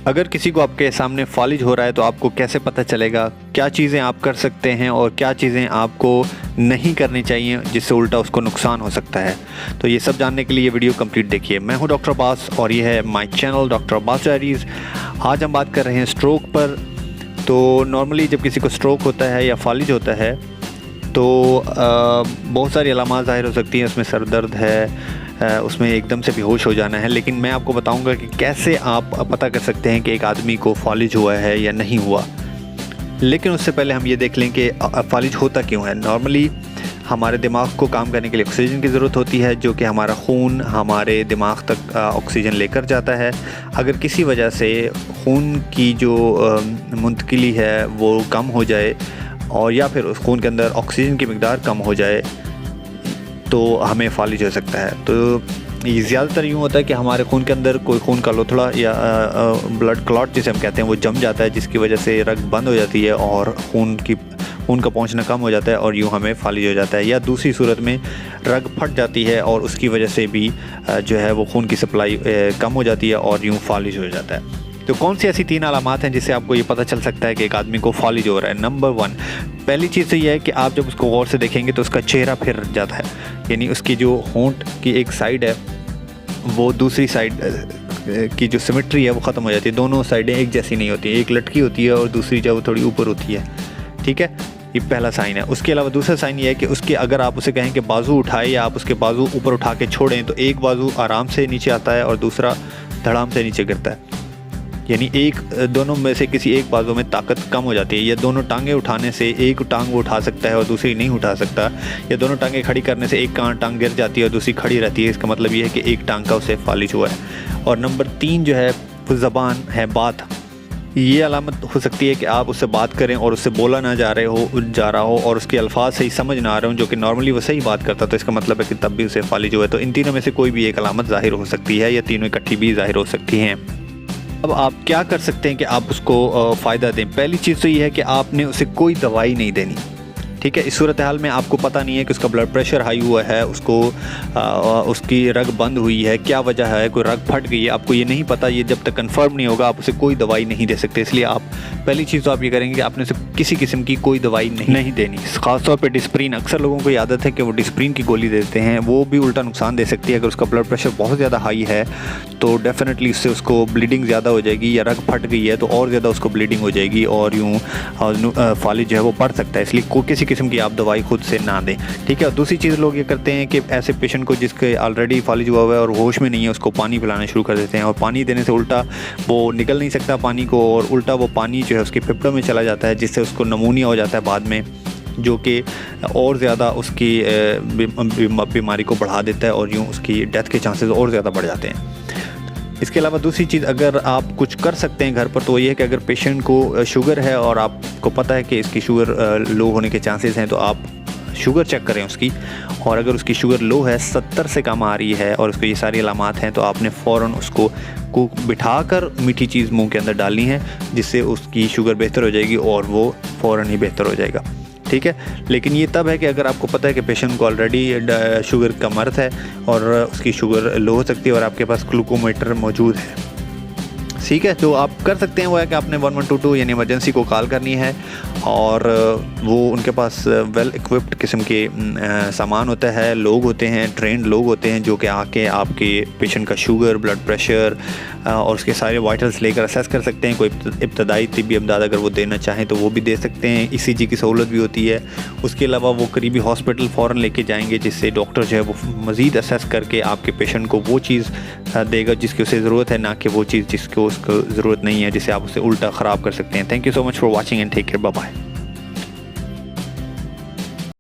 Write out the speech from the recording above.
अगर किसी को आपके सामने फालिज हो रहा है तो आपको कैसे पता चलेगा, क्या चीज़ें आप कर सकते हैं और क्या चीज़ें आपको नहीं करनी चाहिए जिससे उल्टा उसको नुकसान हो सकता है। तो ये सब जानने के लिए ये वीडियो कंप्लीट देखिए। मैं हूं डॉक्टर अब्बास और ये है my channel doctor Abbas diaries. आज हम बात कर रहे हैं स्ट्रोक पर। तो नॉर्मली जब किसी को स्ट्रोक होता है या फालिज होता है तो बहुत सारी अलामात ज़ाहिर हो सकती हैं। उसमें सर दर्द है, उसमें एकदम से बेहोश हो जाना है। लेकिन मैं आपको बताऊंगा कि कैसे आप पता कर सकते हैं कि एक आदमी को फालिज हुआ है या नहीं हुआ। लेकिन उससे पहले हम ये देख लें कि फालिज होता क्यों है। नॉर्मली हमारे दिमाग को काम करने के लिए ऑक्सीजन की ज़रूरत होती है, जो कि हमारा खून हमारे दिमाग तक ऑक्सीजन लेकर जाता है। अगर किसी वजह से खून की जो मुंतकिली है वो कम हो जाए और या फिर उस खून के अंदर ऑक्सीजन की मिकदार कम हो जाए तो हमें फालिज हो सकता है। तो ये ज़्यादातर यूँ होता है कि हमारे खून के अंदर कोई खून का लोथड़ा या ब्लड क्लॉट जिसे हम कहते हैं वो जम जाता है, जिसकी वजह से रग बंद हो जाती है और खून का पहुंचना कम हो जाता है और यूँ हमें फालिज हो जाता है। या दूसरी सूरत में रग फट जाती है और उसकी वजह से भी जो है वो खून की सप्लाई कम हो जाती है और यूँ फालिज हो जाता है। तो कौन सी ऐसी 3 अलामात हैं जिससे आपको ये पता चल सकता है कि एक आदमी को फालिज हो रहा है। नंबर 1, पहली चीज़ तो ये है कि आप जब उसको गौर से देखेंगे तो उसका चेहरा फिर जाता है, यानी उसकी जो होंठ की एक साइड है वो दूसरी साइड की जो सिमेट्री है वो ख़त्म हो जाती है। दोनों साइडें एक जैसी नहीं होती, एक लटकी होती है और दूसरी जो वो थोड़ी ऊपर होती है। ठीक है, ये पहला साइन है। उसके अलावा दूसरा साइन ये है कि उसके अगर आप उसे कहें कि बाजू उठाए या आप उसके बाजू ऊपर उठा के छोड़ें तो एक बाजू आराम से नीचे आता है और दूसरा धड़ाम से नीचे गिरता है, यानी दोनों में से किसी एक बाजू में ताकत कम हो जाती है। या दोनों टांगें उठाने से एक टांग वो उठा सकता है और दूसरी नहीं उठा सकता, या दोनों टांगें खड़ी करने से एक टांग गिर जाती है और दूसरी खड़ी रहती है। इसका मतलब ये है कि एक टांग का उसे फालिज हुआ है। और नंबर 3 जो है वो ज़बान है, बात। ये अलामत हो सकती है कि आप उससे बात करें और उससे बोला ना जा रहा हो और उसके अल्फाज सही समझ ना आ रहे हो, जो कि नॉर्मली वो सही बात करता, तो इसका मतलब है कि तब भी उसे फालिज हुआ है। तो इन तीनों में से कोई भी एक अलामत ज़ाहिर हो सकती है या तीनों इकट्ठी भी ज़ाहिर हो सकती हैं। अब आप क्या कर सकते हैं कि आप उसको फ़ायदा दें। पहली चीज़ तो ये है कि आपने उसे कोई दवाई नहीं देनी। ठीक है, इस सूरत हाल में आपको पता नहीं है कि उसका ब्लड प्रेशर हाई हुआ है, उसकी रग बंद हुई है, क्या वजह है, कोई रग फट गई है, आपको ये नहीं पता। ये जब तक कंफर्म नहीं होगा आप उसे कोई दवाई नहीं दे सकते। इसलिए आप पहली चीज़ तो आप ये करेंगे कि आपने उसे किसी किस्म की कोई दवाई नहीं देनी। ख़ासतौर पर डिस्प्रिन, अक्सर लोगों को आदत है कि वो डिस्प्रिन की गोली देते हैं, वो भी उल्टा नुकसान दे सकती है। अगर उसका ब्लड प्रेशर बहुत ज़्यादा हाई है तो डेफिनेटली उससे उसको ब्लीडिंग ज़्यादा हो जाएगी, या रग फट गई है तो और ज़्यादा उसको ब्लीडिंग हो जाएगी और यूँ फालिज जो है वो बढ़ सकता है। इसलिए किसी किस्म की आप दवाई खुद से ना दें। ठीक है। और दूसरी चीज़ लोग ये करते हैं कि ऐसे पेशेंट को जिसके ऑलरेडी फालिज हुआ है और होश में नहीं है उसको पानी पिलाना शुरू कर देते हैं, और पानी देने से उल्टा वो निकल नहीं सकता पानी को, और उल्टा वो पानी जो है उसके फेफड़ों में चला जाता है, जिससे उसको नमूनिया हो जाता है बाद में, जो कि और ज़्यादा उसकी बीमारी को बढ़ा देता है और यूँ उसकी डेथ के चांसेस और ज़्यादा बढ़ जाते हैं। इसके अलावा दूसरी चीज़ अगर आप कुछ कर सकते हैं घर पर तो ये है कि अगर पेशेंट को शुगर है और आपको पता है कि इसकी शुगर लो होने के चांसेस हैं, तो आप शुगर चेक करें उसकी, और अगर उसकी शुगर लो है, 70 से कम आ रही है और उसको ये सारी अलामात हैं, तो आपने फ़ौरन उसको बिठाकर मीठी चीज़ मुंह के अंदर डालनी है, जिससे उसकी शुगर बेहतर हो जाएगी और वो फ़ौरन ही बेहतर हो जाएगा। ठीक है। लेकिन ये तब है कि अगर आपको पता है कि पेशेंट को ऑलरेडी शुगर का मर्ज़ है और उसकी शुगर लो हो सकती है और आपके पास ग्लूकोमीटर मौजूद है। ठीक है। जो आप कर सकते हैं वो है कि आपने 1122 यानी इमरजेंसी को कॉल करनी है, और वो उनके पास वेल इक्विप्ड किस्म के सामान होता है, लोग होते हैं, ट्रेंड लोग होते हैं, जो कि आके आपके पेशेंट का शुगर, ब्लड प्रेशर और उसके सारे वाइटल्स लेकर असेस कर सकते हैं। कोई इब्तदाई तिब्बी इमदाद अगर वो देना चाहें तो वो भी दे सकते हैं। ECG की सहूलत भी होती है। उसके अलावा वो करीबी हॉस्पिटल फ़ौरन लेके जाएंगे, जिससे डॉक्टर जो है वो मज़ीद असेस करके आपके पेशेंट को वो चीज़ देगा जिसकी उसे ज़रूरत है, ना कि वो चीज़ जिसको उसको ज़रूरत नहीं है, जिसे आप उसे उल्टा ख़राब कर सकते हैं। Thank you so much for watching and take care, bye bye.